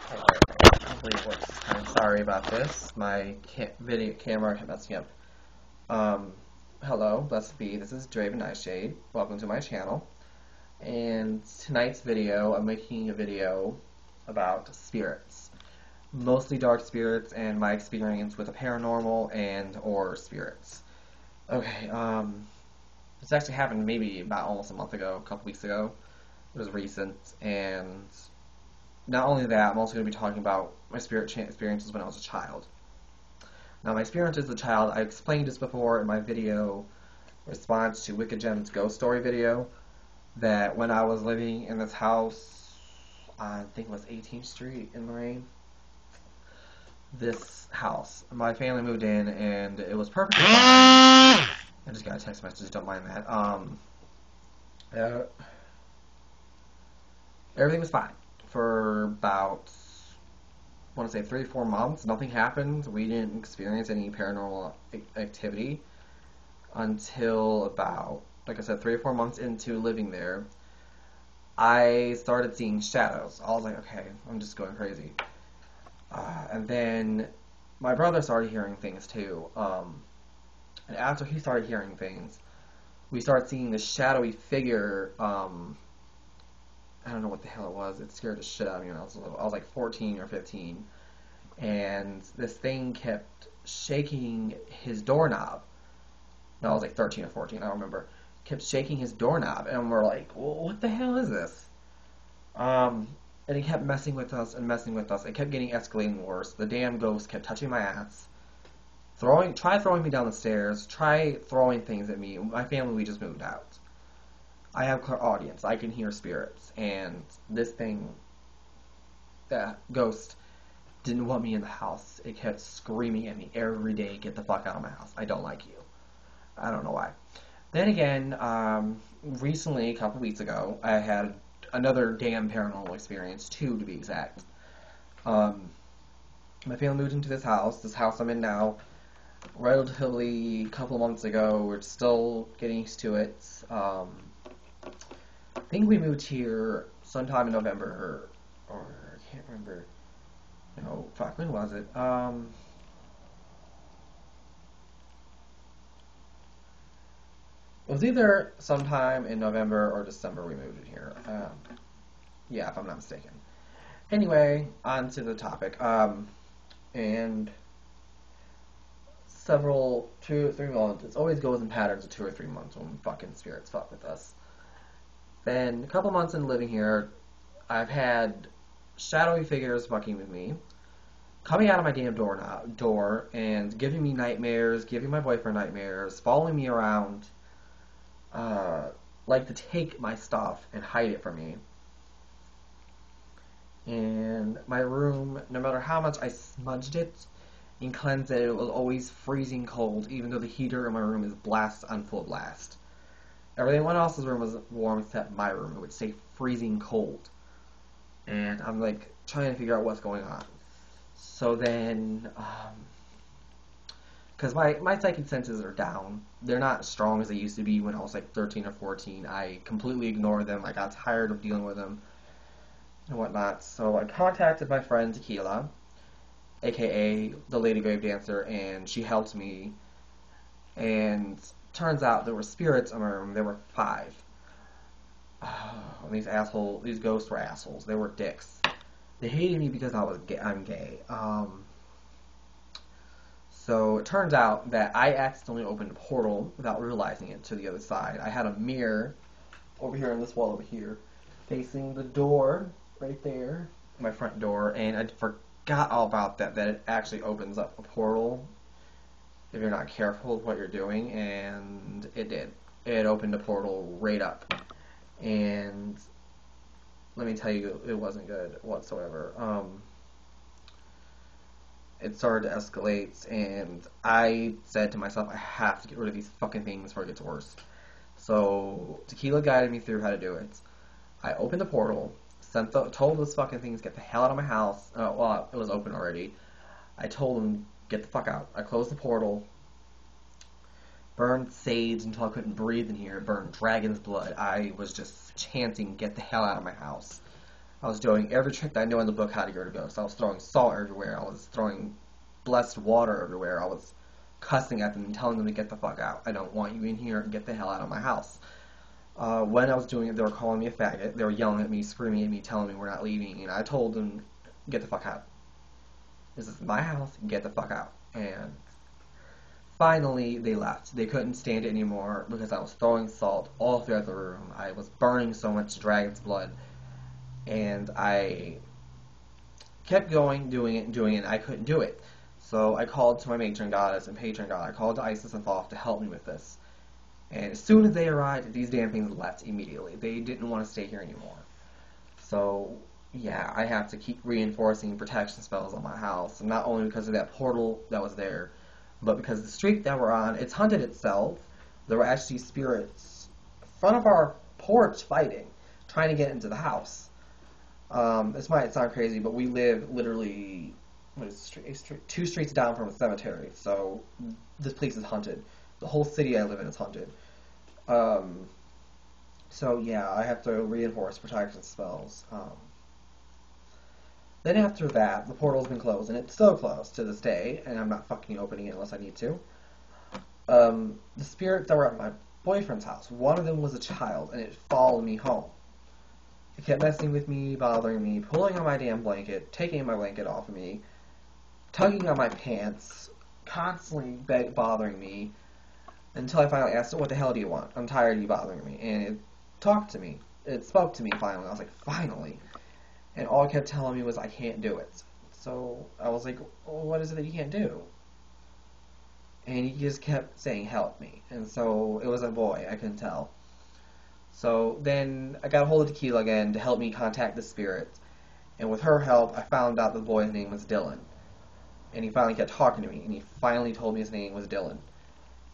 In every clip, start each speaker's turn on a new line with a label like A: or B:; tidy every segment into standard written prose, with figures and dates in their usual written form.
A: Hopefully it works this time. Sorry about this. My video camera kept messing up. Hello, blessed be. This is Draven Nightshade. Welcome to my channel. And tonight's video, I'm making a video about spirits. Mostly dark spirits and my experience with the paranormal and or spirits. Okay, this actually happened maybe about almost a month ago, a couple weeks ago. It was recent, and not only that, I'm also going to be talking about my spirit experiences when I was a child. Now, my experience as a child, I explained this before in my video response to Wicked Gem's ghost story video, that when I was living in this house, I think it was 18th Street in Lorraine, this house, my family moved in, and it was perfectly fine. I just got a text message, don't mind that. Everything was fine for about, I want to say 3 to 4 months. Nothing happened. We didn't experience any paranormal activity until about, like I said, 3 or 4 months into living there. I started seeing shadows. I was like, okay, I'm just going crazy. And then my brother started hearing things too. And after he started hearing things, we started seeing this shadowy figure. I don't know what the hell it was. It scared the shit out of me when I was little. I was like 14 or 15. And this thing kept shaking his doorknob. No, I was like 13 or 14, I don't remember. Kept shaking his doorknob. And we're like, well, what the hell is this? And he kept messing with us and messing with us. It kept getting escalating worse. The damn ghost kept touching my ass. Try throwing me down the stairs. Try throwing things at me. My family, we just moved out. I have clairaudience. I can hear spirits. And this thing, that ghost, didn't want me in the house. It kept screaming at me every day, get the fuck out of my house. I don't like you. I don't know why. Then again, recently, a couple weeks ago, I had another damn paranormal experience, 2 to be exact. My family moved into this house I'm in now, relatively a couple of months ago. We're still getting used to it. I think we moved here sometime in November, or I can't remember. No, fuck, when was it? It was either sometime in November or December we moved in here. Yeah, if I'm not mistaken. Anyway, on to the topic. And 2 or 3 months. It always goes in patterns of 2 or 3 months when fucking spirits fuck with us. Then a couple months into living here, I've had shadowy figures fucking with me, coming out of my damn door and giving me nightmares, giving my boyfriend nightmares, following me around, like to take my stuff and hide it from me. And my room, no matter how much I smudged it and cleansed it, it was always freezing cold, even though the heater in my room is on full blast. Everyone else's room was warm except my room. It would stay freezing cold. And I'm like trying to figure out what's going on. So then, because my psychic senses are down. They're not as strong as they used to be when I was like 13 or 14. I completely ignored them. I got tired of dealing with them and whatnot. So I contacted my friend Tequila, aka the Lady Grave Dancer, and she helped me. And turns out there were spirits in my room. There were 5. These ghosts were assholes. They were dicks. They hated me because I'm gay. So it turns out that I accidentally opened a portal without realizing it to the other side. I had a mirror over here on this wall over here, facing the door right there, my front door, and I forgot all about that it actually opens up a portal if you're not careful with what you're doing, and it did. It opened a portal right up. And let me tell you, it wasn't good whatsoever. It started to escalate, and I said to myself, I have to get rid of these fucking things before it gets worse. So Tequila guided me through how to do it. I opened the portal, told those fucking things, get the hell out of my house. Well, it was open already. I told them, get the fuck out. I closed the portal, burned sage until I couldn't breathe in here, burned dragon's blood. I was just chanting, get the hell out of my house. I was doing every trick that I know in the book how to go to ghosts. I was throwing salt everywhere. I was throwing blessed water everywhere. I was cussing at them and telling them to get the fuck out. I don't want you in here. Get the hell out of my house. When I was doing it, they were calling me a faggot. They were yelling at me, screaming at me, telling me we're not leaving. And I told them, get the fuck out. This is my house. Get the fuck out. And finally, they left. They couldn't stand it anymore because I was throwing salt all throughout the room. I was burning so much dragon's blood. And I kept going, doing it, and I couldn't do it. So I called to my matron goddess and patron god. I called to Isis and Thoth to help me with this. And as soon as they arrived, these damn things left immediately. They didn't want to stay here anymore. So, yeah, I have to keep reinforcing protection spells on my house. And not only because of that portal that was there, but because the street that we're on, it's haunted itself. There were actually spirits in front of our porch fighting, trying to get into the house. This might sound crazy, but we live literally two streets down from a cemetery, so this place is haunted. The whole city I live in is haunted. So yeah, I have to reinforce protection spells. Then after that, the portal's been closed, and it's still closed to this day, and I'm not fucking opening it unless I need to. The spirits that were at my boyfriend's house, one of them was a child, and it followed me home. It kept messing with me, bothering me, pulling on my damn blanket, taking my blanket off of me, tugging on my pants, constantly bothering me, until I finally asked it, what the hell do you want? I'm tired of you bothering me. And it talked to me. It spoke to me finally. I was like, finally. And all it kept telling me was, I can't do it. So I was like, well, what is it that you can't do? And he just kept saying, help me. And so it was a boy, I couldn't tell. So then I got a hold of Tequila again to help me contact the spirit. And with her help, I found out the boy's name was Dylan. And he finally kept talking to me, and he finally told me his name was Dylan.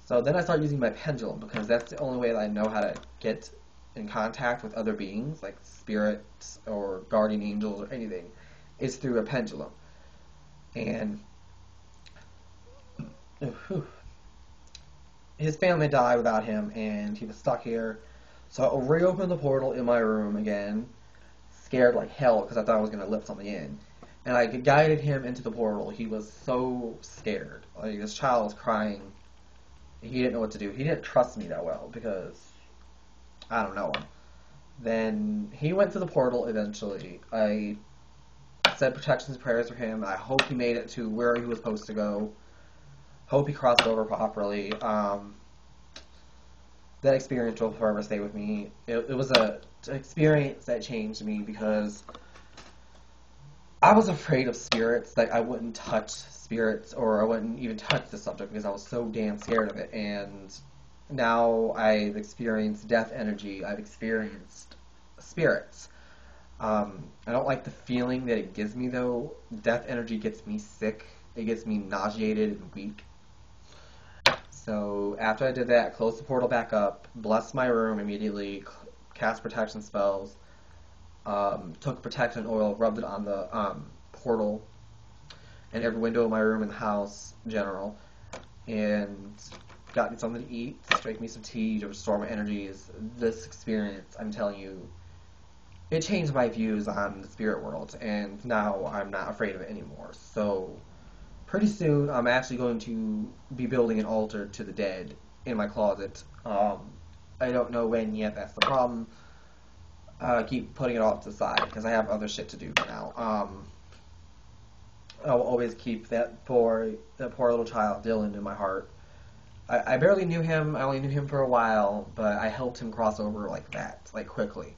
A: So then I started using my pendulum, because that's the only way that I know how to get in contact with other beings, like spirits or guardian angels or anything, is through a pendulum. And his family died without him, and he was stuck here. So I reopened the portal in my room again, scared like hell because I thought I was going to let something in. And I guided him into the portal. He was so scared. Like, this child was crying. He didn't know what to do. He didn't trust me that well because I don't know him. Then he went to the portal eventually. I said protections prayers for him. I hope he made it to where he was supposed to go. Hope he crossed over properly. That experience will forever stay with me. It was an experience that changed me because I was afraid of spirits. Like, I wouldn't touch spirits, or I wouldn't even touch the subject because I was so damn scared of it. And now I've experienced death energy. I've experienced spirits. I don't like the feeling that it gives me, though. Death energy gets me sick. It gets me nauseated and weak. So after I did that, I closed the portal back up, blessed my room immediately, cast protection spells, took protection oil, rubbed it on the portal and every window of my room and the house in general, and got me something to eat, drank me some tea to restore my energies. This experience, I'm telling you, it changed my views on the spirit world, and now I'm not afraid of it anymore. So pretty soon, I'm actually going to be building an altar to the dead in my closet. I don't know when yet, that's the problem. Keep putting it off to the side, because I have other shit to do for now. I'll always keep that poor little child, Dylan, in my heart. I barely knew him, I only knew him for a while, but I helped him cross over like that, like quickly.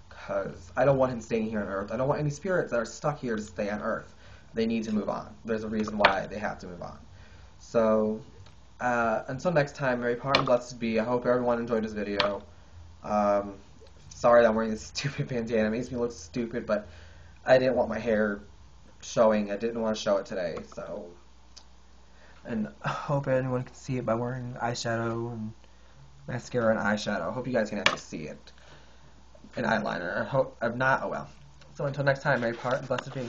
A: Because I don't want him staying here on Earth. I don't want any spirits that are stuck here to stay on Earth. They need to move on. There's a reason why they have to move on. So, until next time, Mary Part and blessed be. I hope everyone enjoyed this video. Sorry that I'm wearing this stupid bandana. It makes me look stupid, but I didn't want my hair showing. I didn't want to show it today, so. And I hope anyone can see it by wearing eyeshadow and mascara and eyeshadow. I hope you guys can actually see it. And eyeliner. I hope I'm not. Oh well. So until next time, Mary Part and blessed be.